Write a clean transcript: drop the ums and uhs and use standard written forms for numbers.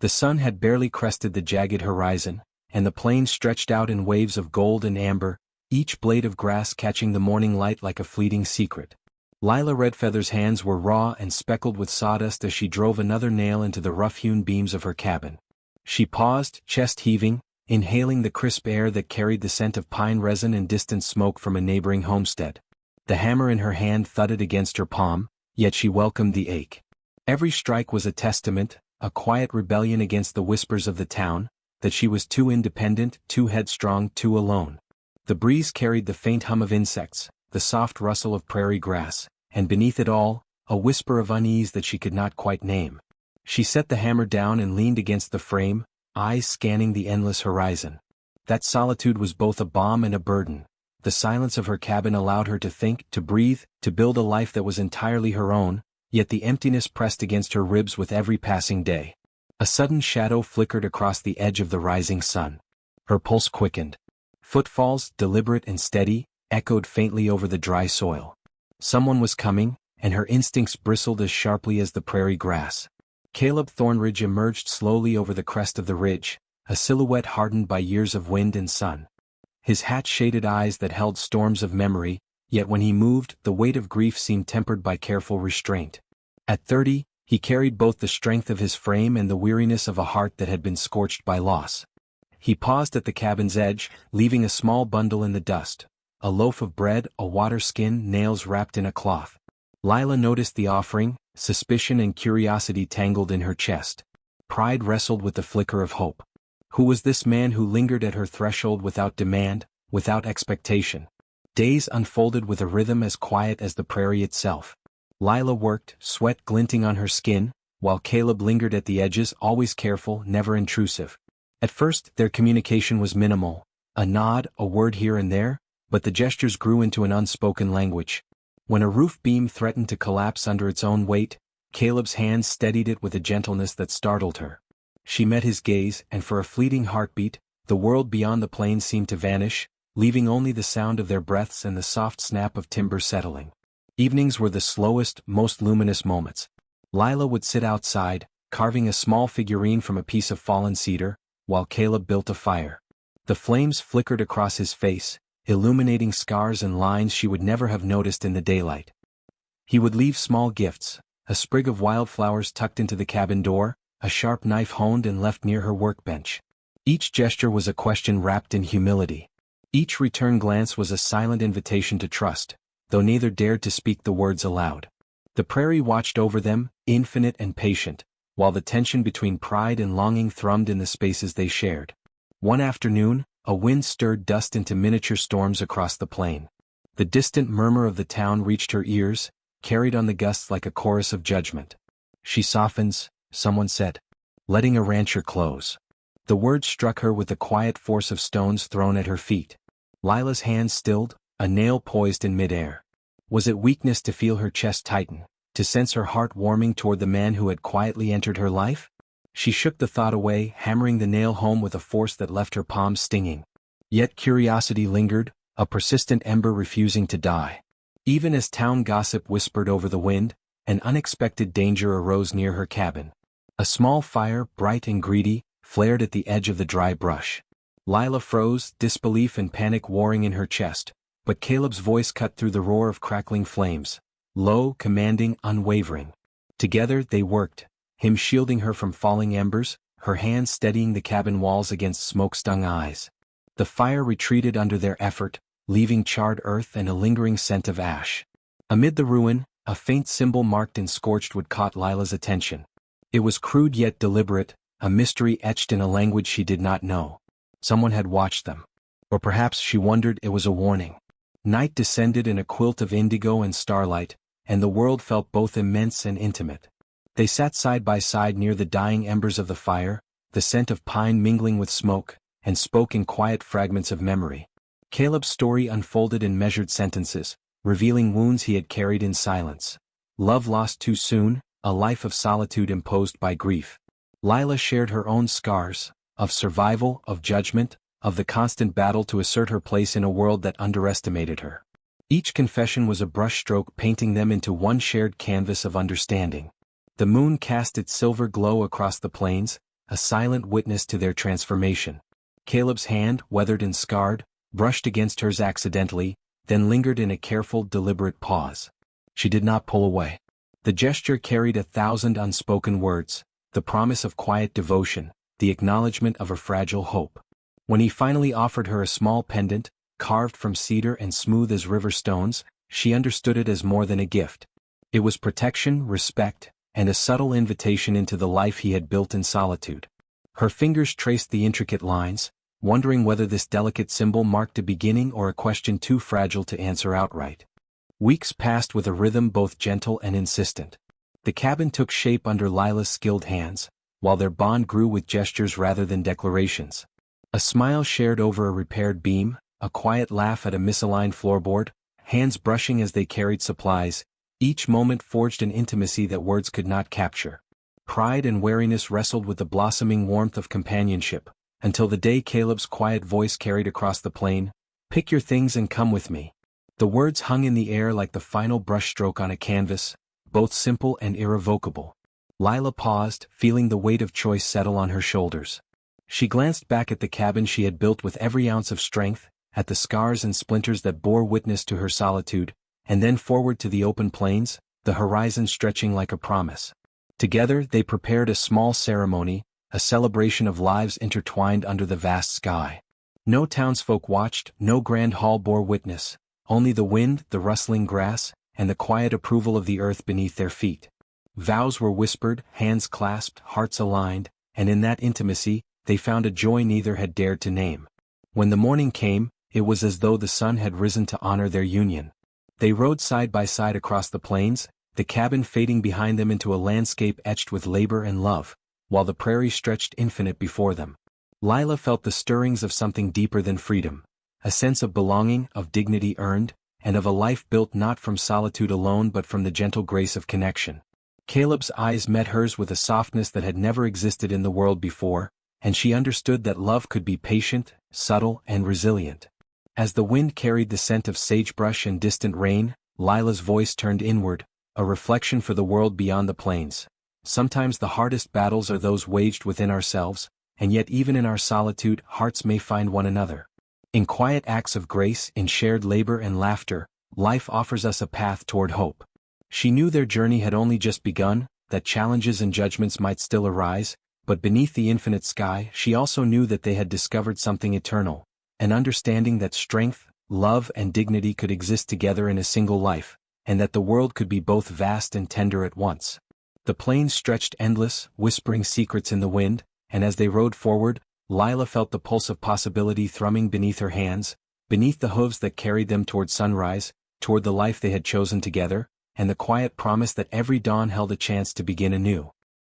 The sun had barely crested the jagged horizon, and the plain stretched out in waves of gold and amber, each blade of grass catching the morning light like a fleeting secret. Lila Redfeather's hands were raw and speckled with sawdust as she drove another nail into the rough-hewn beams of her cabin. She paused, chest heaving, inhaling the crisp air that carried the scent of pine resin and distant smoke from a neighboring homestead. The hammer in her hand thudded against her palm, yet she welcomed the ache. Every strike was a testament, a quiet rebellion against the whispers of the town, that she was too independent, too headstrong, too alone. The breeze carried the faint hum of insects, the soft rustle of prairie grass, and beneath it all, a whisper of unease that she could not quite name. She set the hammer down and leaned against the frame, eyes scanning the endless horizon. That solitude was both a balm and a burden. The silence of her cabin allowed her to think, to breathe, to build a life that was entirely her own, yet the emptiness pressed against her ribs with every passing day. A sudden shadow flickered across the edge of the rising sun. Her pulse quickened. Footfalls, deliberate and steady, echoed faintly over the dry soil. Someone was coming, and her instincts bristled as sharply as the prairie grass. Caleb Thornridge emerged slowly over the crest of the ridge, a silhouette hardened by years of wind and sun. His hat-shaded eyes that held storms of memory, yet when he moved, the weight of grief seemed tempered by careful restraint. At 30, he carried both the strength of his frame and the weariness of a heart that had been scorched by loss. He paused at the cabin's edge, leaving a small bundle in the dust. A loaf of bread, a water skin, nails wrapped in a cloth. Lila noticed the offering, suspicion and curiosity tangled in her chest. Pride wrestled with the flicker of hope. Who was this man who lingered at her threshold without demand, without expectation? Days unfolded with a rhythm as quiet as the prairie itself. Lila worked, sweat glinting on her skin, while Caleb lingered at the edges, always careful, never intrusive. At first, their communication was minimal, a nod, a word here and there, but the gestures grew into an unspoken language. When a roof beam threatened to collapse under its own weight, Caleb's hands steadied it with a gentleness that startled her. She met his gaze, and for a fleeting heartbeat, the world beyond the plains seemed to vanish, leaving only the sound of their breaths and the soft snap of timber settling. Evenings were the slowest, most luminous moments. Lila would sit outside, carving a small figurine from a piece of fallen cedar, while Caleb built a fire. The flames flickered across his face, illuminating scars and lines she would never have noticed in the daylight. He would leave small gifts, a sprig of wildflowers tucked into the cabin door, a sharp knife honed and left near her workbench. Each gesture was a question wrapped in humility. Each return glance was a silent invitation to trust, though neither dared to speak the words aloud. The prairie watched over them, infinite and patient, while the tension between pride and longing thrummed in the spaces they shared. One afternoon, a wind stirred dust into miniature storms across the plain. The distant murmur of the town reached her ears, carried on the gusts like a chorus of judgment. "She softens," someone said, "letting a rancher close." The words struck her with the quiet force of stones thrown at her feet. Lila's hands stilled, a nail poised in midair. Was it weakness to feel her chest tighten, to sense her heart warming toward the man who had quietly entered her life? She shook the thought away, hammering the nail home with a force that left her palms stinging. Yet curiosity lingered, a persistent ember refusing to die. Even as town gossip whispered over the wind, an unexpected danger arose near her cabin. A small fire, bright and greedy, flared at the edge of the dry brush. Lila froze, disbelief and panic warring in her chest, but Caleb's voice cut through the roar of crackling flames. Low, commanding, unwavering. Together they worked, him shielding her from falling embers, her hands steadying the cabin walls against smoke-stung eyes. The fire retreated under their effort, leaving charred earth and a lingering scent of ash. Amid the ruin, a faint symbol marked in scorched wood caught Lila's attention. It was crude yet deliberate, a mystery etched in a language she did not know. Someone had watched them. Or perhaps she wondered it was a warning. Night descended in a quilt of indigo and starlight, and the world felt both immense and intimate. They sat side by side near the dying embers of the fire, the scent of pine mingling with smoke, and spoke in quiet fragments of memory. Caleb's story unfolded in measured sentences, revealing wounds he had carried in silence. Love lost too soon, a life of solitude imposed by grief. Lila shared her own scars, of survival, of judgment, of the constant battle to assert her place in a world that underestimated her. Each confession was a brushstroke painting them into one shared canvas of understanding. The moon cast its silver glow across the plains, a silent witness to their transformation. Caleb's hand, weathered and scarred, brushed against hers accidentally, then lingered in a careful, deliberate pause. She did not pull away. The gesture carried 1,000 unspoken words, the promise of quiet devotion, the acknowledgement of a fragile hope. When he finally offered her a small pendant, carved from cedar and smooth as river stones, she understood it as more than a gift. It was protection, respect, and a subtle invitation into the life he had built in solitude. Her fingers traced the intricate lines, wondering whether this delicate symbol marked a beginning or a question too fragile to answer outright. Weeks passed with a rhythm both gentle and insistent. The cabin took shape under Lila's skilled hands, while their bond grew with gestures rather than declarations. A smile shared over a repaired beam, a quiet laugh at a misaligned floorboard, hands brushing as they carried supplies, each moment forged an intimacy that words could not capture. Pride and wariness wrestled with the blossoming warmth of companionship, until the day Caleb's quiet voice carried across the plain, "Pick your things and come with me." The words hung in the air like the final brushstroke on a canvas, both simple and irrevocable. Lila paused, feeling the weight of choice settle on her shoulders. She glanced back at the cabin she had built with every ounce of strength, at the scars and splinters that bore witness to her solitude, and then forward to the open plains, the horizon stretching like a promise. Together they prepared a small ceremony, a celebration of lives intertwined under the vast sky. No townsfolk watched, no grand hall bore witness, only the wind, the rustling grass, and the quiet approval of the earth beneath their feet. Vows were whispered, hands clasped, hearts aligned, and in that intimacy, they found a joy neither had dared to name. When the morning came, it was as though the sun had risen to honor their union. They rode side by side across the plains, the cabin fading behind them into a landscape etched with labor and love, while the prairie stretched infinite before them. Lila felt the stirrings of something deeper than freedom, a sense of belonging, of dignity earned, and of a life built not from solitude alone but from the gentle grace of connection. Caleb's eyes met hers with a softness that had never existed in the world before, and she understood that love could be patient, subtle, and resilient. As the wind carried the scent of sagebrush and distant rain, Lila's voice turned inward, a reflection for the world beyond the plains. Sometimes the hardest battles are those waged within ourselves, and yet even in our solitude, hearts may find one another. In quiet acts of grace, in shared labor and laughter, life offers us a path toward hope. She knew their journey had only just begun, that challenges and judgments might still arise, but beneath the infinite sky she also knew that they had discovered something eternal, an understanding that strength, love and dignity could exist together in a single life, and that the world could be both vast and tender at once. The plains stretched endless, whispering secrets in the wind, and as they rode forward, Lila felt the pulse of possibility thrumming beneath her hands, beneath the hooves that carried them toward sunrise, toward the life they had chosen together, and the quiet promise that every dawn held a chance to begin anew.